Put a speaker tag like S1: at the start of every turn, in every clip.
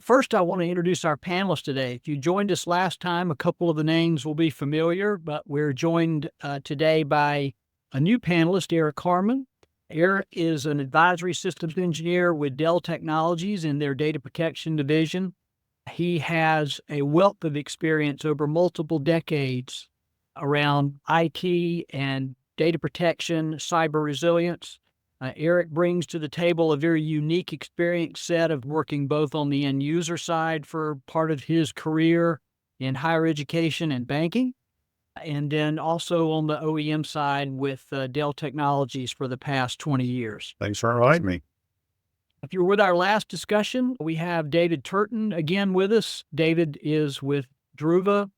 S1: First, I want to introduce our panelists today. If you joined us last time, a couple of the names will be familiar, but we're joined today by a new panelist, Eric Harmon. Eric is an advisory systems engineer with Dell Technologies in their data protection division. He has a wealth of experience over multiple decades around IT and data protection, cyber resilience. Eric brings to the table a very unique experience set of working both on the end user side for part of his career in higher education and banking, and then also on the OEM side with Dell Technologies for the past 20 years.
S2: Thanks for inviting me.
S1: If you're with our last discussion, we have David Turton again with us. David is with Druva.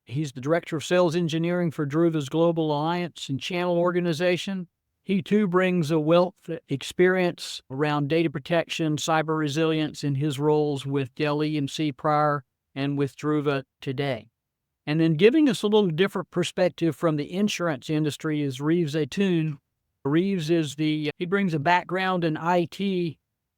S1: He's the Director of Sales Engineering for Druva's Global Alliance and Channel Organization. He too brings a wealth of experience around data protection, cyber resilience in his roles with Dell EMC prior and with Druva today. And then giving us a little different perspective from the insurance industry is Reeves Atun. Reeves he brings a background in IT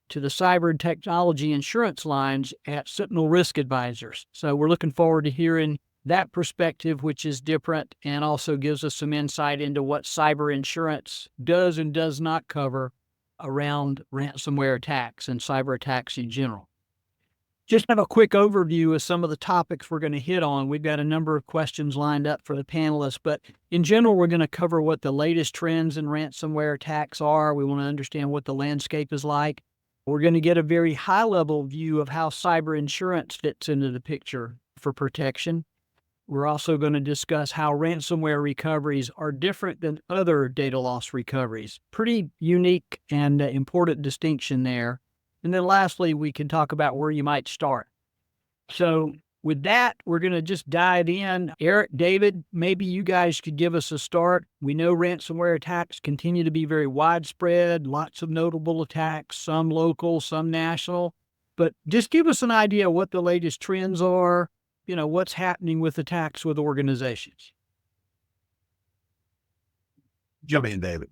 S1: to the cyber and technology insurance lines at Sentinel Risk Advisors. So we're looking forward to hearing that perspective, which is different and also gives us some insight into what cyber insurance does and does not cover around ransomware attacks and cyber attacks in general. Just have a quick overview of some of the topics we're going to hit on. We've got a number of questions lined up for the panelists, but in general, we're going to cover what the latest trends in ransomware attacks are. We want to understand what the landscape is like. We're going to get a very high-level view of how cyber insurance fits into the picture for protection. We're also going to discuss how ransomware recoveries are different than other data loss recoveries. Pretty unique and important distinction there. And then lastly, we can talk about where you might start. So with that, we're going to just dive in. Eric, David, maybe you guys could give us a start. We know ransomware attacks continue to be very widespread, lots of notable attacks, some local, some national. But just give us an idea of what the latest trends are, what's happening with attacks with organizations.
S2: Jump in, David.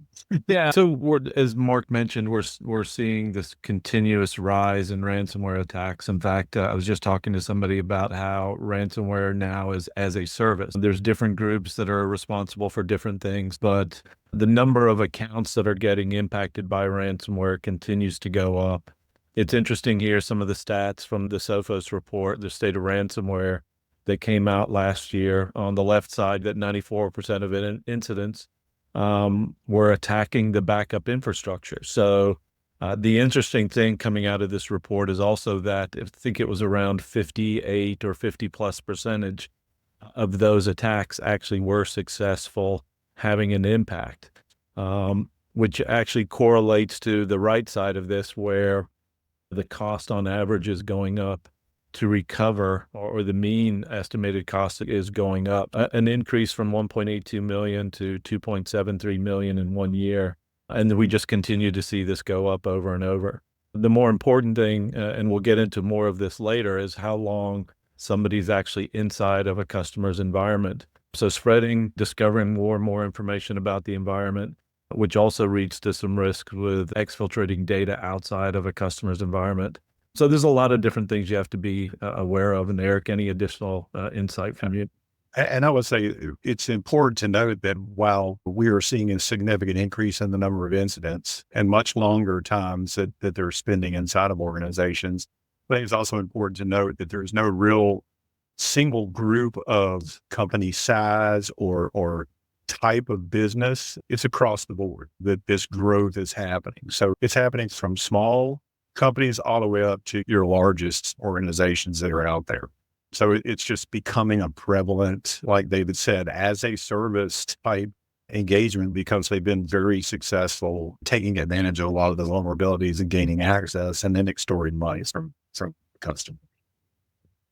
S3: Yeah. So as Mark mentioned, we're seeing this continuous rise in ransomware attacks. In fact, I was just talking to somebody about how ransomware now is as a service. There's different groups that are responsible for different things, but the number of accounts that are getting impacted by ransomware continues to go up. It's interesting here, some of the stats from the Sophos report, the state of ransomware that came out last year. On the left side, that 94% of incidents were attacking the backup infrastructure. So the interesting thing coming out of this report is also that I think it was around 58 or 50+% of those attacks actually were successful, having an impact, which actually correlates to the right side of this, where the cost on average is going up to recover, or the mean estimated cost is going up, an increase from 1.82 million to 2.73 million in 1 year. And we just continue to see this go up over and over. The more important thing, and we'll get into more of this later, is how long somebody's actually inside of a customer's environment. So discovering more and more information about the environment, which also leads to some risk with exfiltrating data outside of a customer's environment. So there's a lot of different things you have to be aware of. And Eric, any additional insight from you?
S2: And I would say it's important to note that while we are seeing a significant increase in the number of incidents and much longer times that they're spending inside of organizations, I think it's also important to note that there's no real single group of company size or type of business. It's across the board that this growth is happening. So it's happening from small companies all the way up to your largest organizations that are out there. So it's just becoming a prevalent, like David said, as a service type engagement, because they've been very successful taking advantage of a lot of the vulnerabilities and gaining access and then extorting money from customers.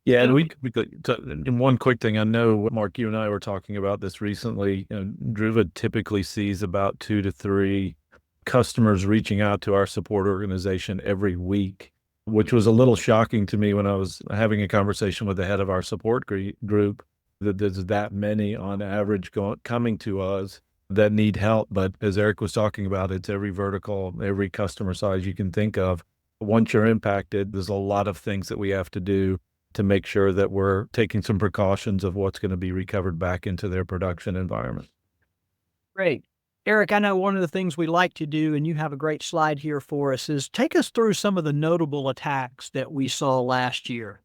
S3: Yeah, and one quick thing, I know, Mark, you and I were talking about this recently. Druva typically sees about 2 to 3 customers reaching out to our support organization every week, which was a little shocking to me when I was having a conversation with the head of our support group, that there's that many on average coming to us that need help. But as Eric was talking about, it's every vertical, every customer size you can think of. once you're impacted, there's a lot of things that we have to do to make sure that we're taking some precautions of what's going to be recovered back into their production environment.
S1: Great. Eric, I know one of the things we like to do, and you have a great slide here for us, is take us through some of the notable attacks that we saw last year.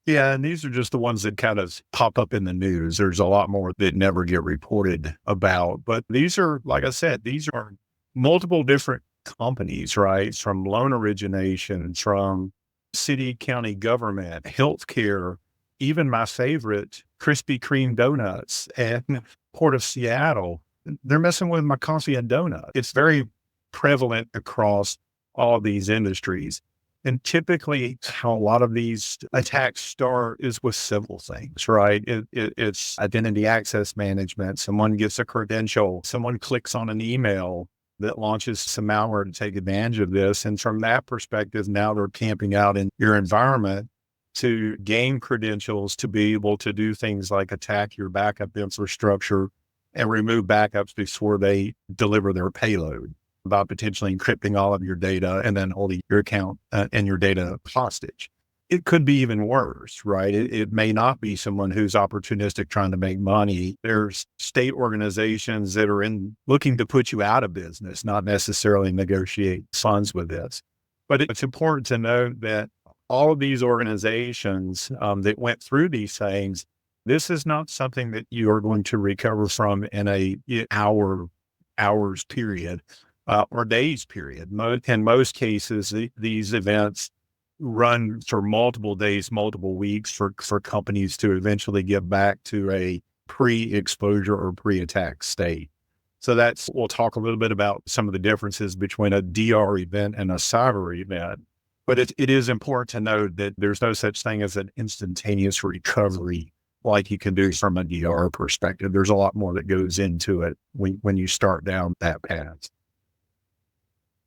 S2: Yeah, and these are just the ones that kind of pop up in the news. There's a lot more that never get reported about. But these are, like I said, these are multiple different companies, right? From loan origination, from city, county government, healthcare, even my favorite, Krispy Kreme donuts and Port of Seattle. They're messing with my coffee and donut. It's very prevalent across all these industries. And typically, how a lot of these attacks start is with simple things, right? It's identity access management. Someone gets a credential, someone clicks on an email that launches some malware to take advantage of this. And from that perspective, now they're camping out in your environment to gain credentials to be able to do things like attack your backup infrastructure and remove backups before they deliver their payload, about potentially encrypting all of your data and then holding your account and your data hostage. It could be even worse, right? It may not be someone who's opportunistic trying to make money. There's state organizations that are looking to put you out of business, not necessarily negotiate funds with this. But it's important to note that all of these organizations that went through these things, this is not something that you are going to recover from in a hours period. Or days period. In most cases, these events run for multiple days, multiple weeks for companies to eventually get back to a pre-exposure or pre-attack state. So we'll talk a little bit about some of the differences between a DR event and a cyber event. But it is important to note that there's no such thing as an instantaneous recovery like you can do from a DR perspective. There's a lot more that goes into it when you start down that path.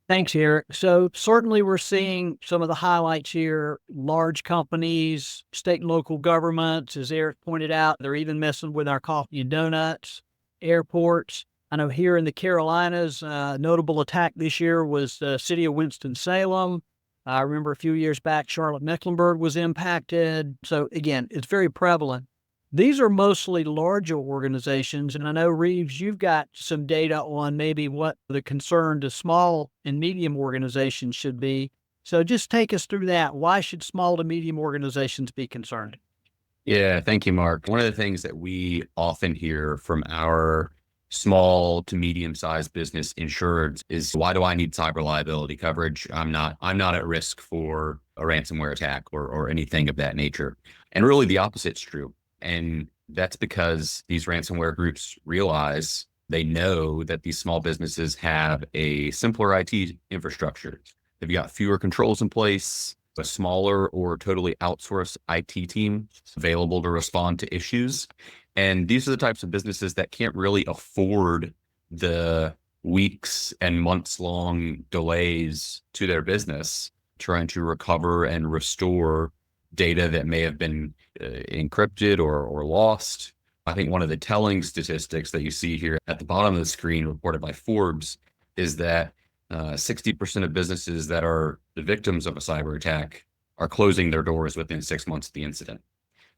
S1: Thanks, Eric. So certainly we're seeing some of the highlights here. Large companies, state and local governments, as Eric pointed out, they're even messing with our coffee and donuts, airports. I know here in the Carolinas, a notable attack this year was the city of Winston-Salem. I remember a few years back, Charlotte-Mecklenburg was impacted. So again, it's very prevalent. These are mostly larger organizations, and I know, Reeves, you've got some data on maybe what the concern to small and medium organizations should be. So just take us through that. Why should small to medium organizations be concerned?
S4: Yeah, thank you, Mark. One of the things that we often hear from our small to medium-sized business insureds is, why do I need cyber liability coverage? I'm not at risk for a ransomware attack or anything of that nature. And really the opposite's true. And that's because these ransomware groups realize, they know that these small businesses have a simpler IT infrastructure. They've got fewer controls in place, a smaller or totally outsourced IT team available to respond to issues. And these are the types of businesses that can't really afford the weeks and months long delays to their business trying to recover and restore data that may have been encrypted or lost. I think one of the telling statistics that you see here at the bottom of the screen, reported by Forbes, is that 60% of businesses that are the victims of a cyber attack are closing their doors within 6 months of the incident,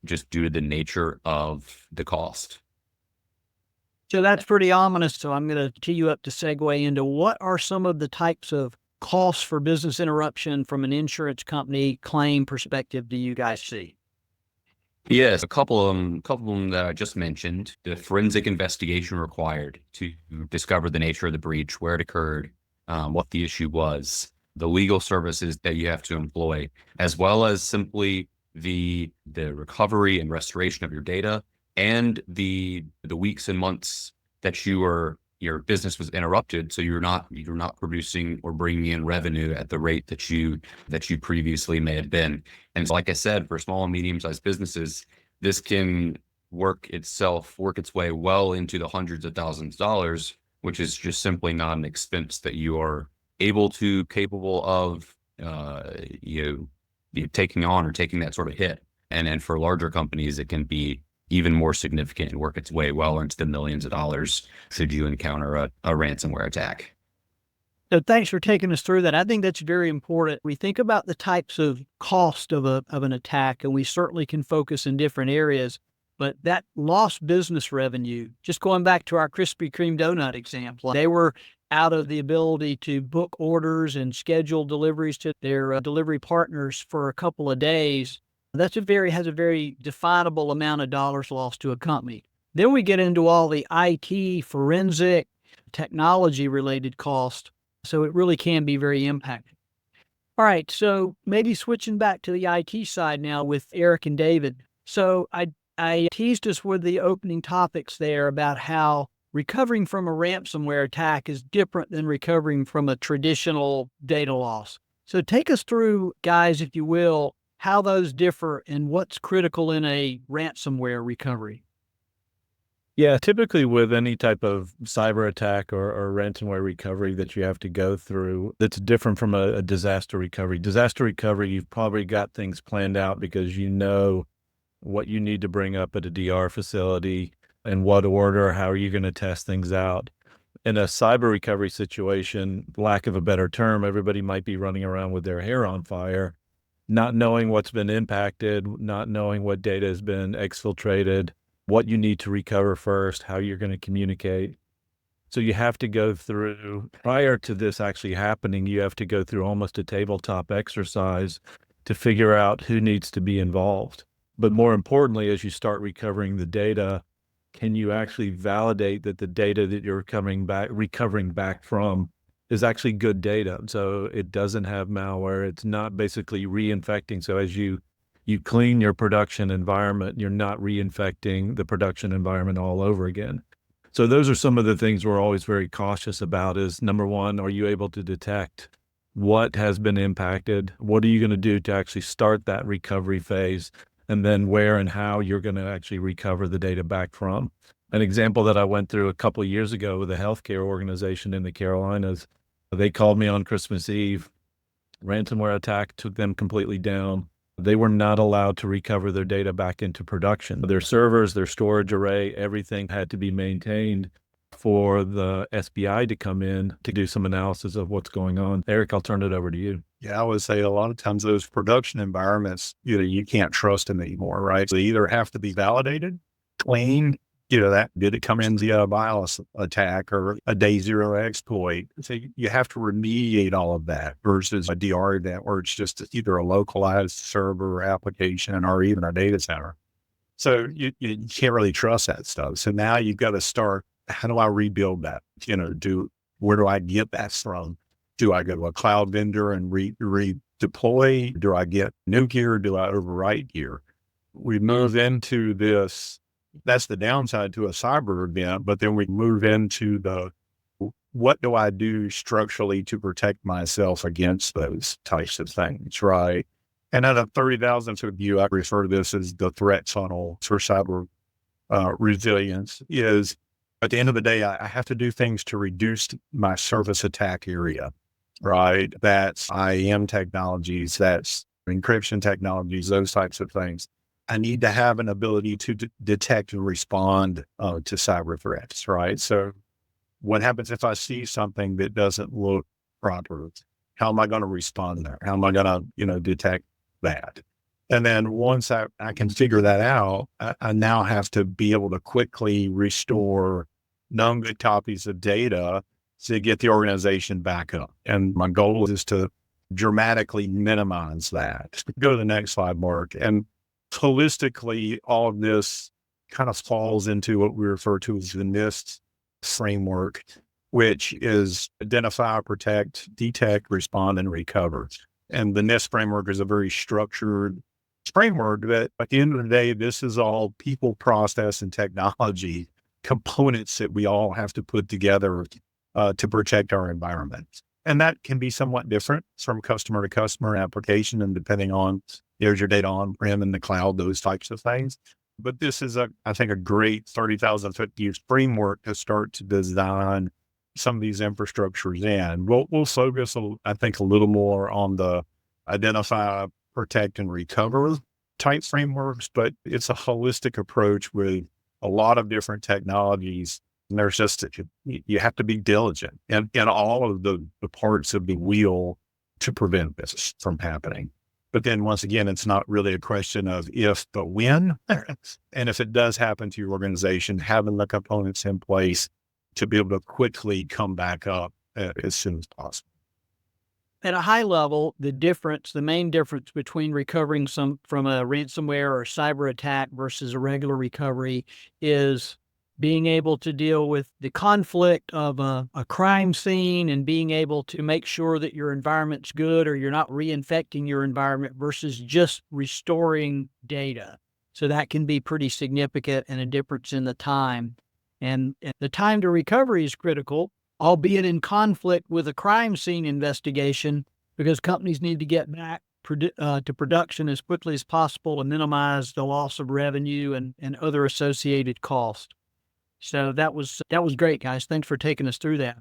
S4: just due to the nature of the cost.
S1: So that's pretty ominous. So I'm going to tee you up to segue into what are some of the types of costs for business interruption from an insurance company claim perspective do you guys see?
S4: Yes, a couple of them that I just mentioned. The forensic investigation required to discover the nature of the breach, where it occurred, what the issue was, the legal services that you have to employ, as well as simply the recovery and restoration of your data, and the weeks and months that your business was interrupted, so you're not producing or bringing in revenue at the rate that you previously may have been. And so, like I said, for small and medium-sized businesses, this can work its way well into the hundreds of thousands of dollars, which is just simply not an expense that you are capable of taking on or taking that sort of hit. And for larger companies, it can be even more significant and work its way well into the millions of dollars should you encounter a ransomware attack.
S1: So thanks for taking us through that. I think that's very important. We think about the types of cost of an attack, and we certainly can focus in different areas. But that lost business revenue, just going back to our Krispy Kreme donut example, they were out of the ability to book orders and schedule deliveries to their delivery partners for a couple of days. That's has a very definable amount of dollars lost to a company. Then we get into all the IT, forensic, technology related cost. So it really can be very impactful. All right. So maybe switching back to the IT side now with Eric and David. So I teased us with the opening topics there about how recovering from a ransomware attack is different than recovering from a traditional data loss. So take us through, guys, if you will, how those differ and what's critical in a ransomware recovery.
S3: Yeah, typically with any type of cyber attack or ransomware recovery that you have to go through, that's different from a disaster recovery. Disaster recovery, you've probably got things planned out because you know what you need to bring up at a DR facility, in what order, how are you going to test things out. In a cyber recovery situation, lack of a better term, everybody might be running around with their hair on fire, not knowing what's been impacted, not knowing what data has been exfiltrated, what you need to recover first, how you're going to communicate. So you have to go through, prior to this actually happening, you have to go through almost a tabletop exercise to figure out who needs to be involved. But more importantly, as you start recovering the data, can you actually validate that the data that you're recovering back from is actually good data? So it doesn't have malware. It's not basically reinfecting. So as you clean your production environment, you're not reinfecting the production environment all over again. So those are some of the things we're always very cautious about is, number one, are you able to detect what has been impacted? What are you going to do to actually start that recovery phase? And then where and how you're going to actually recover the data back from. An example that I went through a couple of years ago with a healthcare organization in the Carolinas, they called me on Christmas Eve. Ransomware attack took them completely down. They were not allowed to recover their data back into production. Their servers, their storage array, everything had to be maintained for the SBI to come in to do some analysis of what's going on. Eric, I'll turn it over to you.
S2: Yeah, I would say a lot of times those production environments, you can't trust them anymore, right? They either have to be validated, cleaned, that did it come in via a BIOS attack or a day zero exploit. So you have to remediate all of that versus a DR event where it's just either a localized server application or even a data center. So you can't really trust that stuff. So now you've got to start, how do I rebuild that? Where do I get that from? Do I go to a cloud vendor and redeploy? Do I get new gear? Do I overwrite gear? We move into this. That's the downside to a cyber event. But then we move into what do I do structurally to protect myself against those types of things, right? And at a 30,000 foot view, I refer to this as the threat funnel for cyber resilience. Is at the end of the day, I have to do things to reduce my surface attack area. Right. That's IAM technologies, that's encryption technologies, those types of things. I need to have an ability to detect and respond to cyber threats. Right. So what happens if I see something that doesn't look proper? How am I going to respond there? How am I going to, detect that? And then once I can figure that out, I now have to be able to quickly restore known good copies of data to get the organization back up. And my goal is to dramatically minimize that. Go to the next slide, Mark. And holistically, all of this kind of falls into what we refer to as the NIST framework, which is identify, protect, detect, respond, and recover. And the NIST framework is a very structured framework that at the end of the day, this is all people, process, and technology components that we all have to put together to protect our environment. And that can be somewhat different from customer to customer application and depending on, there's your data on-prem in the cloud, those types of things. But this is I think a great 30,000 foot view framework to start to design some of these infrastructures in. We'll focus, I think, a little more on the identify, protect, and recover type frameworks, but it's a holistic approach with a lot of different technologies And there's just, you have to be diligent in all of the parts of the wheel to prevent this from happening. But then once again, it's not really a question of if, but when. And if it does happen to your organization, having the components in place to be able to quickly come back up as soon as possible.
S1: At a high level, the main difference between recovering from a ransomware or cyber attack versus a regular recovery is being able to deal with the conflict of a crime scene and being able to make sure that your environment's good or you're not reinfecting your environment versus just restoring data. So that can be pretty significant and a difference in the time. And the time to recovery is critical, albeit in conflict with a crime scene investigation, because companies need to get back to production as quickly as possible to minimize the loss of revenue and other associated costs. So that was great, guys. Thanks for taking us through that.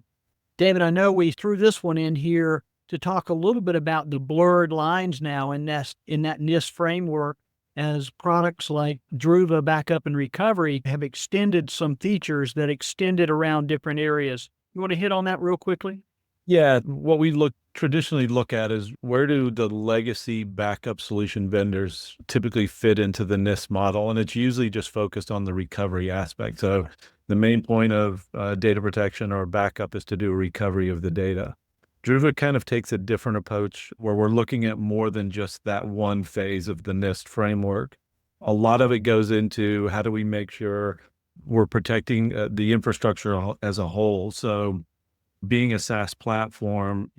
S1: David, I know we threw this one in here to talk a little bit about the blurred lines now in that NIST framework, as products like Druva Backup and Recovery have extended some features that extended around different areas. You want to hit on that real quickly?
S3: Yeah, what we traditionally look at is where do the legacy backup solution vendors typically fit into the NIST model? And it's usually just focused on the recovery aspect. So the main point of data protection or backup is to do a recovery of the data. Druva kind of takes a different approach where we're looking at more than just that one phase of the NIST framework. A lot of it goes into how do we make sure we're protecting the infrastructure as a whole. So being a SaaS platform,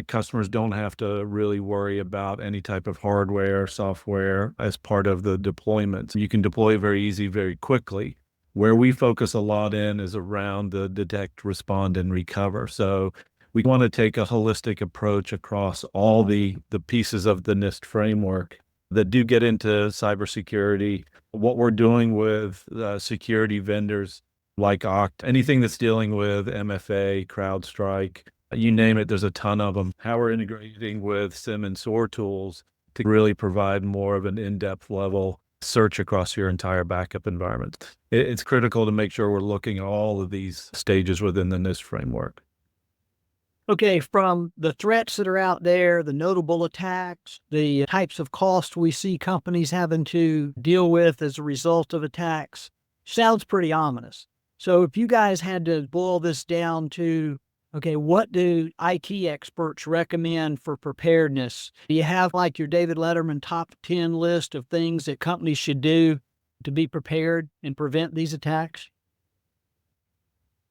S3: customers don't have to really worry about any type of hardware, software as part of the deployment. So you can deploy very easy, very quickly. Where we focus a lot in is around the detect, respond, and recover. So we want to take a holistic approach across all the pieces of the NIST framework that do get into cybersecurity. What we're doing with security vendors like Okta, anything that's dealing with MFA, CrowdStrike, you name it, there's a ton of them. How we're integrating with SIM and SOAR tools to really provide more of an in-depth level search across your entire backup environment. It's critical to make sure we're looking at all of these stages within the NIST framework.
S1: Okay, from the threats that are out there, the notable attacks, the types of costs we see companies having to deal with as a result of attacks, sounds pretty ominous. So if you guys had to boil this down to, okay, what do IT experts recommend for preparedness? Do you have like your David Letterman top 10 list of things that companies should do to be prepared and prevent these attacks?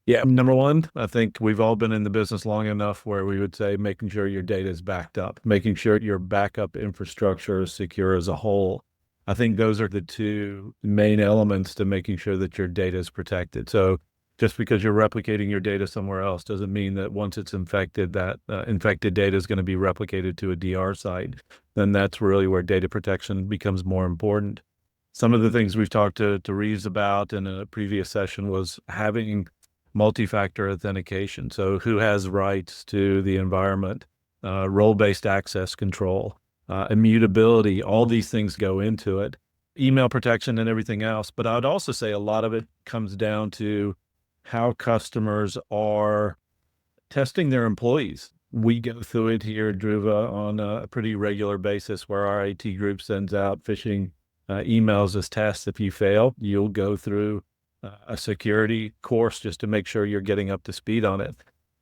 S3: Yeah, number one, I think we've all been in the business long enough where we would say making sure your data is backed up, making sure your backup infrastructure is secure as a whole. I think those are the two main elements to making sure that your data is protected. So just because you're replicating your data somewhere else doesn't mean that once it's infected, that infected data is going to be replicated to a DR site. Then that's really where data protection becomes more important. Some of the things we've talked to Reeves about in a previous session was having multi-factor authentication. So who has rights to the environment, role-based access control, immutability, all these things go into it, email protection and everything else. But I'd also say a lot of it comes down to how customers are testing their employees. We go through it here at Druva on a pretty regular basis where our IT group sends out phishing emails as tests. If you fail, you'll go through a security course just to make sure you're getting up to speed on it.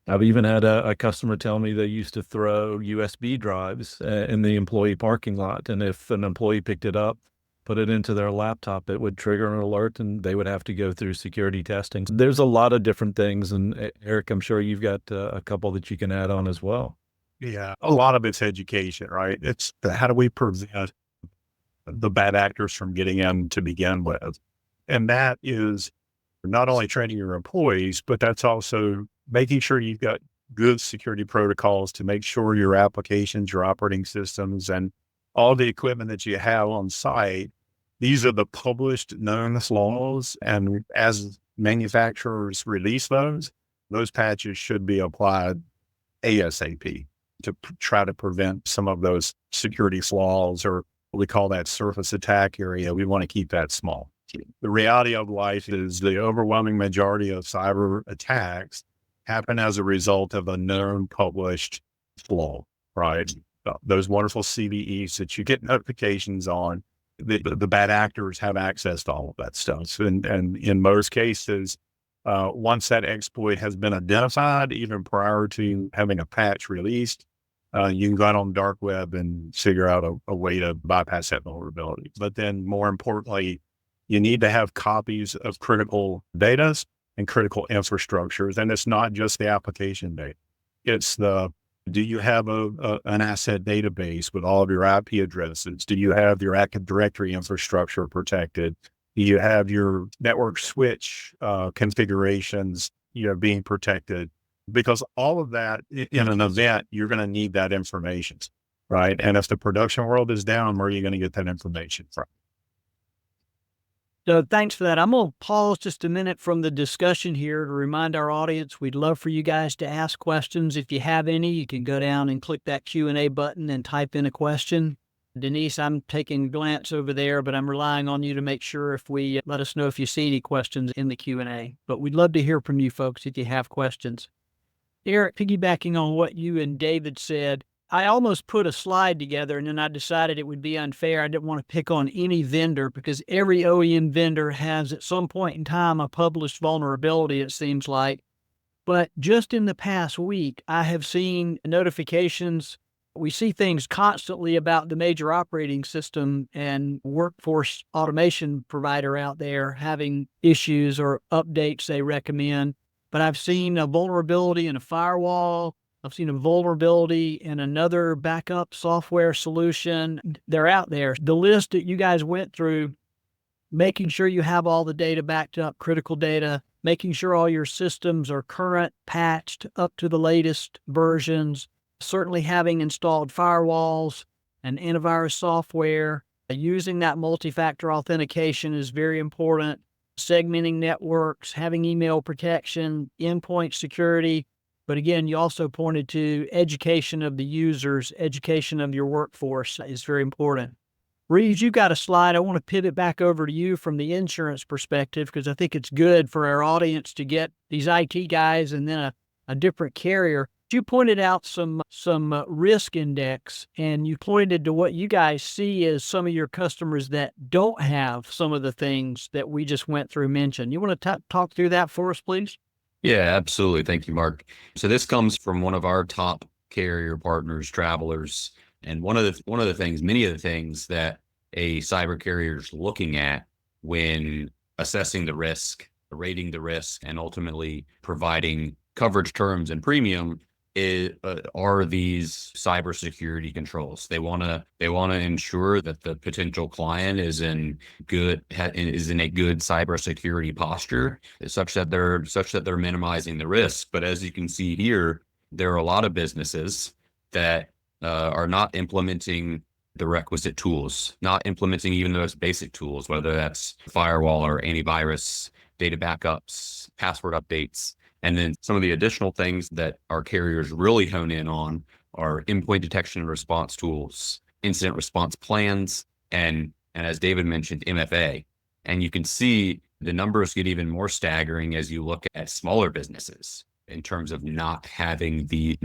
S3: I've even had a customer tell me they used to throw USB drives in the employee parking lot. And if an employee picked it up, put it into their laptop, it would trigger an alert and they would have to go through security testing. There's a lot of different things. And Eric, I'm sure you've got a couple that you can add on as well.
S2: Yeah, a lot of it's education, right? It's how do we prevent the bad actors from getting in to begin with? And that is not only training your employees, but that's also making sure you've got good security protocols to make sure your applications, your operating systems, and all the equipment that you have on site, these are the published known laws. And as manufacturers release those patches should be applied ASAP to try to prevent some of those security flaws, or what we call that surface attack area. We want to keep that small. The reality of life is the overwhelming majority of cyber attacks happen as a result of a known published flaw, right? Those wonderful CVEs that you get notifications on, the bad actors have access to all of that stuff. And in most cases, once that exploit has been identified, even prior to having a patch released, you can go out on the dark web and figure out a way to bypass that vulnerability. But then more importantly, you need to have copies of critical data and critical infrastructures. And it's not just the application data. It's do you have an asset database with all of your IP addresses? Do you have your Active Directory infrastructure protected? Do you have your network switch configurations, being protected? Because all of that in an event, you're going to need that information, right? And if the production world is down, where are you going to get that information from?
S1: So thanks for that. I'm going to pause just a minute from the discussion here to remind our audience, we'd love for you guys to ask questions. If you have any, you can go down and click that Q&A button and type in a question. Denise, I'm taking a glance over there, but I'm relying on you to make sure if we let us know if you see any questions in the Q&A. But we'd love to hear from you folks if you have questions. Eric, piggybacking on what you and David said, I almost put a slide together and then I decided it would be unfair. I didn't want to pick on any vendor because every OEM vendor has at some point in time a published vulnerability, it seems like. But just in the past week, I have seen notifications. We see things constantly about the major operating system and workforce automation provider out there having issues or updates they recommend. But I've seen a vulnerability in a firewall. I've seen a vulnerability in another backup software solution. They're out there. The list that you guys went through, making sure you have all the data backed up, critical data, making sure all your systems are current, patched, up to the latest versions, certainly having installed firewalls and antivirus software. Using that multi-factor authentication is very important. Segmenting networks, having email protection, endpoint security. But again, you also pointed to education of the users, education of your workforce is very important. Reeves, you got a slide. I want to pivot back over to you from the insurance perspective because I think it's good for our audience to get these IT guys and then a different carrier. You pointed out some risk index, and you pointed to what you guys see as some of your customers that don't have some of the things that we just went through mentioned. You want to talk through that for us, please?
S4: Yeah, absolutely. Thank you, Mark. So this comes from one of our top carrier partners, Travelers. And many of the things that a cyber carrier is looking at when assessing the risk, rating the risk, and ultimately providing coverage terms and premium are these cybersecurity controls. They want to ensure that the potential client is in a good cybersecurity posture, such that they're minimizing the risk. But as you can see here, there are a lot of businesses that are not implementing the requisite tools, not implementing even those basic tools, whether that's firewall or antivirus, data backups, password updates. And then some of the additional things that our carriers really hone in on are endpoint detection and response tools, incident response plans, and as David mentioned, MFA. And you can see the numbers get even more staggering as you look at smaller businesses in terms of not having the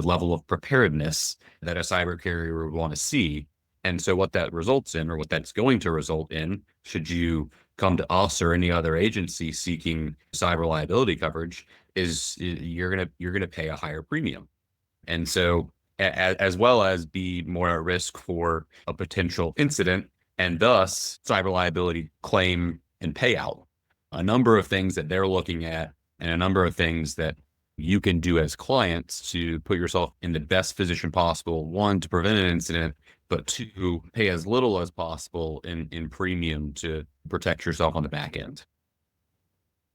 S4: level of preparedness that a cyber carrier would want to see. And so what that results in, or what that's going to result in, should you come to us or any other agency seeking cyber liability coverage, is you're gonna pay a higher premium. And so as well as be more at risk for a potential incident and thus cyber liability claim and payout. A number of things that they're looking at and a number of things that you can do as clients to put yourself in the best position possible. One, to prevent an incident, but two, pay as little as possible in premium to protect yourself on the back end.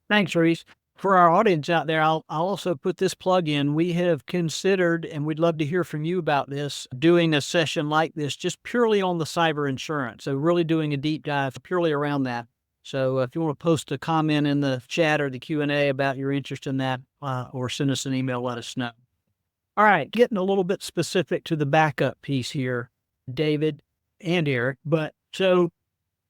S1: Thanks, Reese. For our audience out there, I'll also put this plug in. We have considered, and we'd love to hear from you about this, doing a session like this just purely on the cyber insurance. So really doing a deep dive purely around that. So if you want to post a comment in the chat or the Q&A about your interest in that, or send us an email, let us know. All right, getting a little bit specific to the backup piece here, David and Eric. But so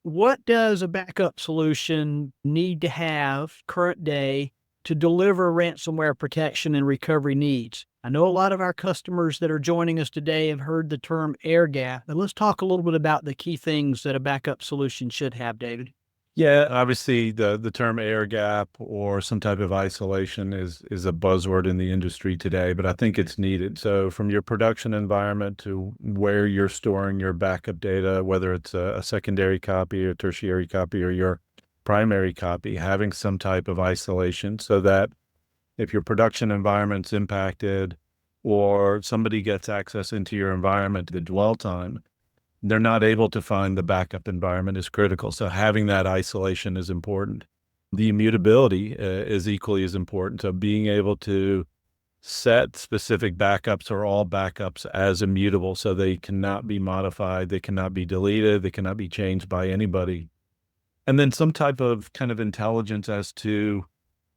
S1: What does a backup solution need to have current day to deliver ransomware protection and recovery needs? I know a lot of our customers that are joining us today have heard the term air gap, but let's talk a little bit about the key things that a backup solution should have, David.
S3: Yeah, obviously the term air gap or some type of isolation is a buzzword in the industry today, but I think it's needed. So from your production environment to where you're storing your backup data, whether it's a secondary copy or tertiary copy or your primary copy, having some type of isolation so that if your production environment's impacted or somebody gets access into your environment, the dwell time, they're not able to find the backup environment is critical. So having that isolation is important. The immutability is equally as important. So being able to set specific backups or all backups as immutable so they cannot be modified, they cannot be deleted, they cannot be changed by anybody. And then some type of kind of intelligence as to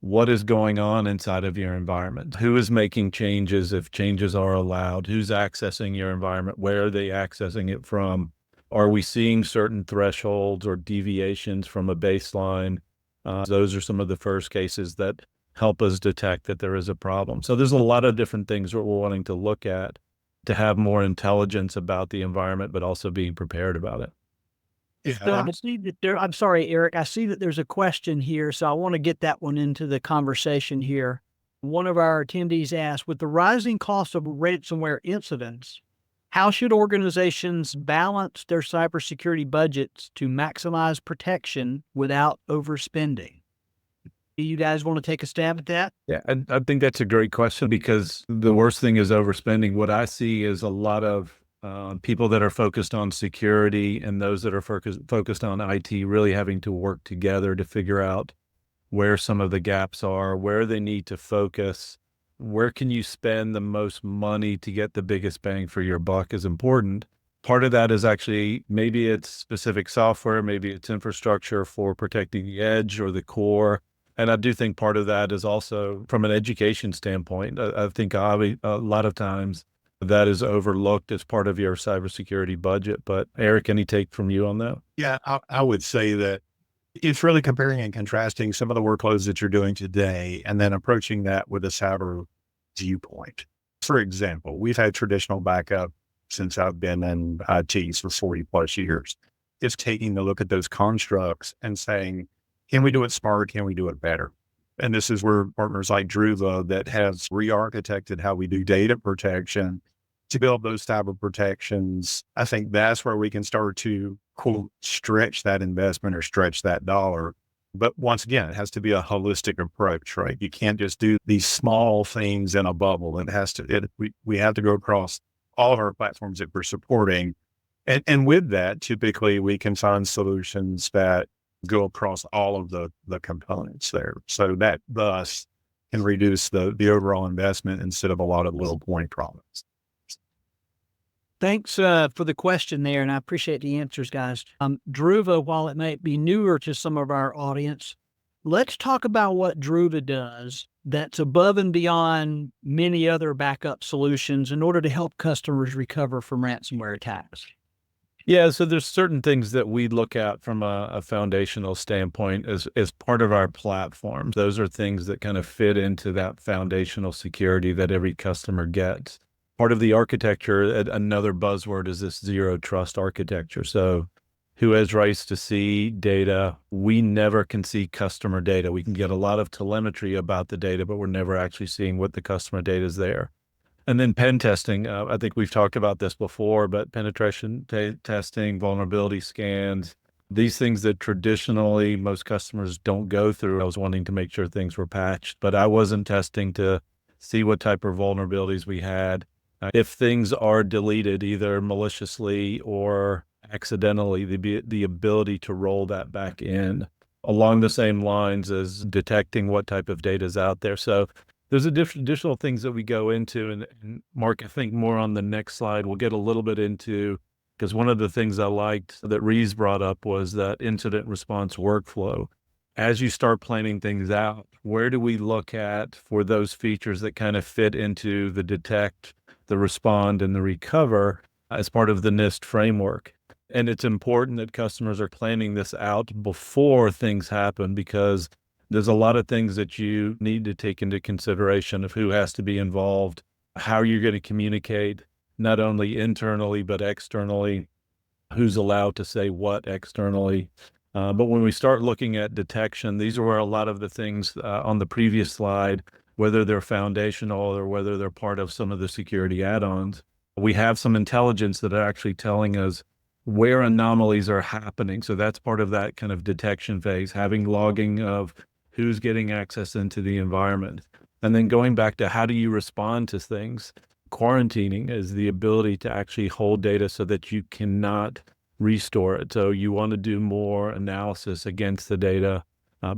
S3: what is going on inside of your environment, who is making changes if changes are allowed, who's accessing your environment, where are they accessing it from, are we seeing certain thresholds or deviations from a baseline? Those are some of the first cases that help us detect that there is a problem. So there's a lot of different things that we're wanting to look at to have more intelligence about the environment, but also being prepared about it.
S1: So I see that I'm sorry, Eric. I see that there's a question here, so I want to get that one into the conversation here. One of our attendees asked, with the rising cost of ransomware incidents, how should organizations balance their cybersecurity budgets to maximize protection without overspending? Do you guys want to take a stab at that?
S3: Yeah, and I think that's a great question because the worst thing is overspending. What I see is a lot of people that are focused on security and those that are focused on IT really having to work together to figure out where some of the gaps are, where they need to focus, where can you spend the most money to get the biggest bang for your buck is important. Part of that is actually maybe it's specific software, maybe it's infrastructure for protecting the edge or the core. And I do think part of that is also from an education standpoint. I think a lot of times that is overlooked as part of your cybersecurity budget. But Eric, any take from you on that?
S2: Yeah, I would say that it's really comparing and contrasting some of the workloads that you're doing today and then approaching that with a cyber viewpoint. For example, we've had traditional backup since I've been in IT for 40 plus years. It's taking a look at those constructs and saying, can we do it smarter? Can we do it better? And this is where partners like Druva that has re-architected how we do data protection to build those cyber protections. I think that's where we can start to, quote, stretch that investment or stretch that dollar. But once again, it has to be a holistic approach, right? You can't just do these small things in a bubble. We have to go across all of our platforms that we're supporting. And with that, typically we can find solutions that go across all of the components there. So that thus can reduce the overall investment instead of a lot of little point problems.
S1: Thanks for the question there, and I appreciate the answers, guys. Druva, while it might be newer to some of our audience, let's talk about what Druva does that's above and beyond many other backup solutions in order to help customers recover from ransomware attacks.
S3: Yeah, so there's certain things that we look at from a foundational standpoint as part of our platform. Those are things that kind of fit into that foundational security that every customer gets. Part of the architecture, another buzzword is this zero trust architecture. So who has rights to see data? We never can see customer data. We can get a lot of telemetry about the data, but we're never actually seeing what the customer data is there. And then pen testing, I think we've talked about this before, but penetration testing, vulnerability scans, these things that traditionally most customers don't go through. I was wanting to make sure things were patched, but I wasn't testing to see what type of vulnerabilities we had. If things are deleted, either maliciously or accidentally, the ability to roll that back in along the same lines as detecting what type of data is out there. So there's additional things that we go into, and Mark, I think more on the next slide, we'll get a little bit into, because one of the things I liked that Rees brought up was that incident response workflow. As you start planning things out, where do we look at for those features that kind of fit into the detect, the respond, and the recover as part of the NIST framework? And it's important that customers are planning this out before things happen, because there's a lot of things that you need to take into consideration of who has to be involved, how you're going to communicate, not only internally, but externally, who's allowed to say what externally. But when we start looking at detection, these are where a lot of the things on the previous slide, whether they're foundational or whether they're part of some of the security add-ons, we have some intelligence that are actually telling us where anomalies are happening. So that's part of that kind of detection phase, having logging of who's getting access into the environment. And then going back to how do you respond to things? Quarantining is the ability to actually hold data so that you cannot restore it. So you want to do more analysis against the data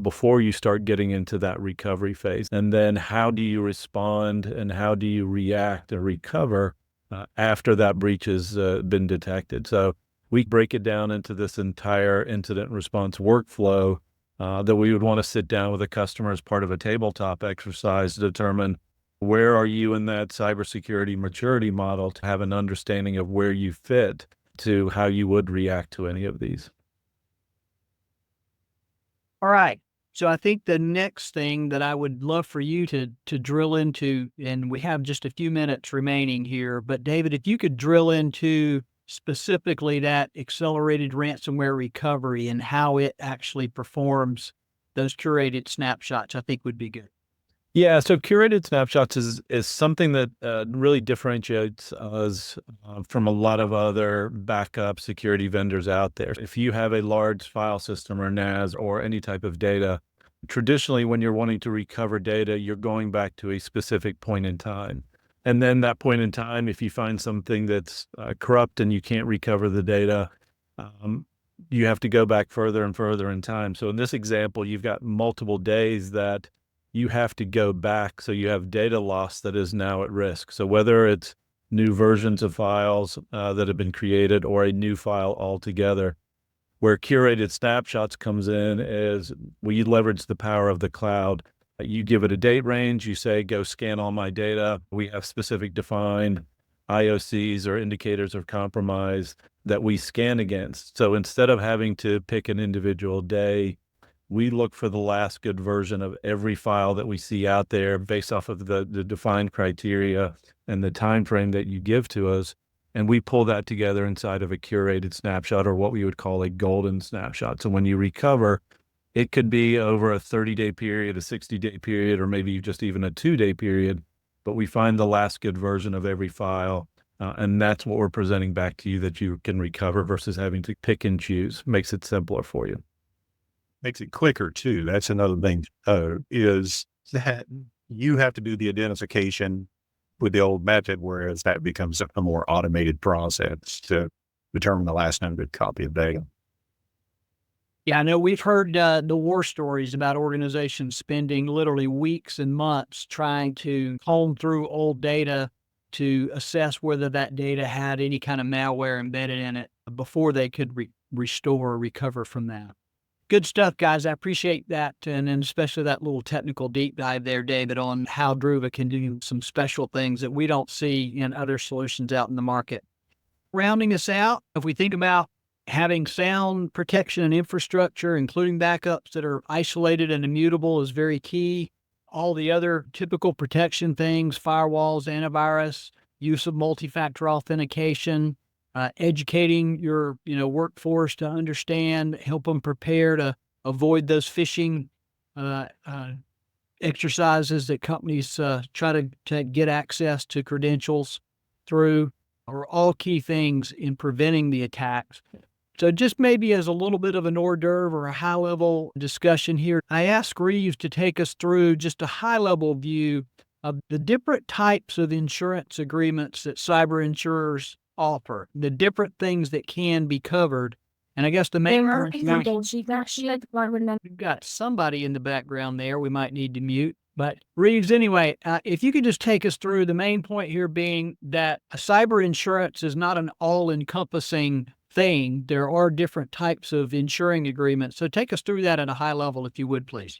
S3: before you start getting into that recovery phase. And then how do you respond and how do you react and recover after that breach has been detected? So we break it down into this entire incident response workflow that we would want to sit down with a customer as part of a tabletop exercise to determine where are you in that cybersecurity maturity model to have an understanding of where you fit to how you would react to any of these.
S1: All right. So I think the next thing that I would love for you to drill into, and we have just a few minutes remaining here, but David, if you could drill into specifically that accelerated ransomware recovery and how it actually performs those curated snapshots, I think would be good.
S3: Yeah, so curated snapshots is something that really differentiates us from a lot of other backup security vendors out there. If you have a large file system or NAS or any type of data, traditionally when you're wanting to recover data, you're going back to a specific point in time. And then that point in time, if you find something that's corrupt and you can't recover the data, you have to go back further and further in time. So in this example, you've got multiple days that you have to go back. So you have data loss that is now at risk. So whether it's new versions of files that have been created or a new file altogether, where curated snapshots comes in is we leverage the power of the cloud. You give it a date range, you say, go scan all my data. We have specific defined IOCs or indicators of compromise that we scan against. So instead of having to pick an individual day, we look for the last good version of every file that we see out there based off of the defined criteria and the time frame that you give to us. And we pull that together inside of a curated snapshot, or what we would call a golden snapshot. So when you recover, it could be over a 30-day period, a 60-day period, or maybe just even a 2-day period, but we find the last good version of every file. And that's what we're presenting back to you that you can recover versus having to pick and choose. Makes it simpler for you.
S2: Makes it quicker too. That's another thing, is that you have to do the identification with the old method, whereas that becomes a more automated process to determine the last known good copy of data.
S1: Yeah, I know we've heard the war stories about organizations spending literally weeks and months trying to comb through old data to assess whether that data had any kind of malware embedded in it before they could restore or recover from that. Good stuff, guys. I appreciate that, and especially that little technical deep dive there, David, on how Druva can do some special things that we don't see in other solutions out in the market. Rounding us out, if we think about having sound protection and infrastructure, including backups that are isolated and immutable, is very key. All the other typical protection things, firewalls, antivirus, use of multi-factor authentication, educating your workforce to understand, help them prepare to avoid those phishing exercises that companies try to get access to credentials through, are all key things in preventing the attacks. So just maybe as a little bit of an hors d'oeuvre or a high-level discussion here, I asked Reeves to take us through just a high-level view of the different types of insurance agreements that cyber insurers offer, the different things that can be covered. And I guess the main we've got somebody in the background there we might need to mute. But Reeves, anyway, if you could just take us through the main point here being that cyber insurance is not an all-encompassing thing. There are different types of insuring agreements. So take us through that at a high level, if you would, please.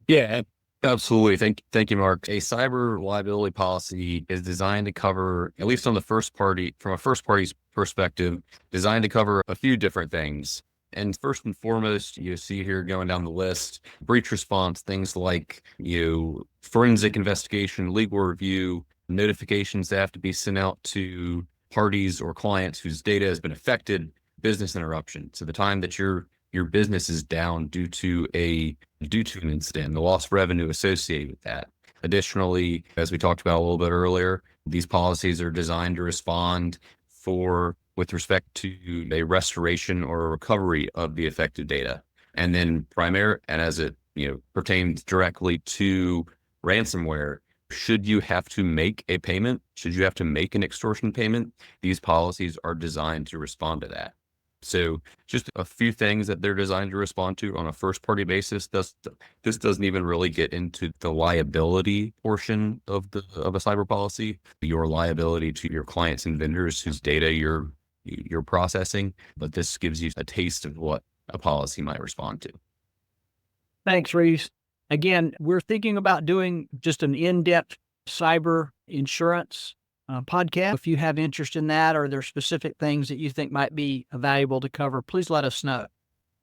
S4: Yeah, Absolutely. Thank you, Mark. A cyber liability policy is designed to cover, at least on the first party, from a first party's perspective, designed to cover a few different things. And first and foremost, you see here going down the list, breach response, things like forensic investigation, legal review, notifications that have to be sent out to parties or clients whose data has been affected, business interruption. So the time that your business is down due to an incident, the lost revenue associated with that. Additionally, as we talked about a little bit earlier, these policies are designed to respond with respect to a restoration or a recovery of the affected data. And then as it pertains directly to ransomware, should you have to make a payment, should you have to make an extortion payment, these policies are designed to respond to that. So just a few things that they're designed to respond to on a first party basis. This doesn't even really get into the liability portion of a cyber policy, your liability to your clients and vendors whose data you're processing. But this gives you a taste of what a policy might respond to.
S1: Thanks, Reese. Again, we're thinking about doing just an in-depth cyber insurance podcast. If you have interest in that, or there are specific things that you think might be valuable to cover, please let us know.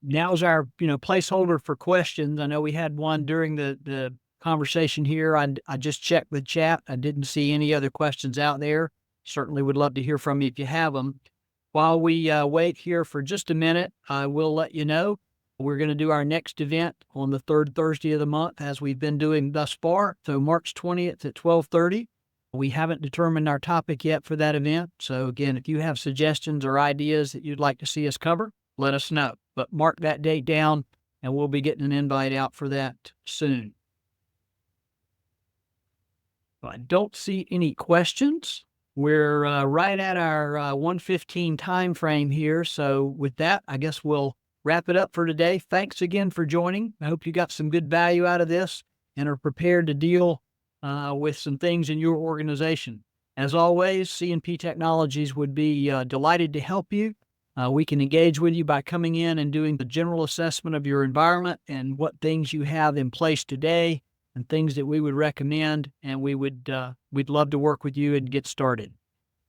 S1: Now's our placeholder for questions. I know we had one during the conversation here. I just checked with chat. I didn't see any other questions out there. Certainly would love to hear from you if you have them. While we wait here for just a minute, I will let you know we're going to do our next event on the third Thursday of the month, as we've been doing thus far. So March 20th at 12:30. We haven't determined our topic yet for that event. So again, if you have suggestions or ideas that you'd like to see us cover, let us know. But mark that date down, and we'll be getting an invite out for that soon. I don't see any questions. We're right at our 1:15 time frame here. So with that, I guess we'll wrap it up for today. Thanks again for joining. I hope you got some good value out of this and are prepared to deal with some things in your organization. As always, C&P Technologies would be delighted to help you. We can engage with you by coming in and doing the general assessment of your environment and what things you have in place today and things that we would recommend. And we'd love to work with you and get started.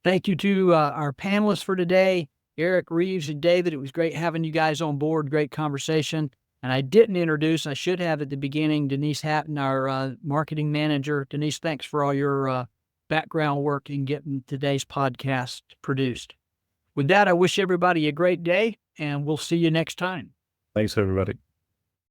S1: Thank you to our panelists for today, Eric, Reeves, and David. It was great having you guys on board. Great conversation. And I didn't introduce, I should have at the beginning, Denise Hatton, our marketing manager. Denise, thanks for all your background work in getting today's podcast produced. With that, I wish everybody a great day, and we'll see you next time.
S2: Thanks, everybody.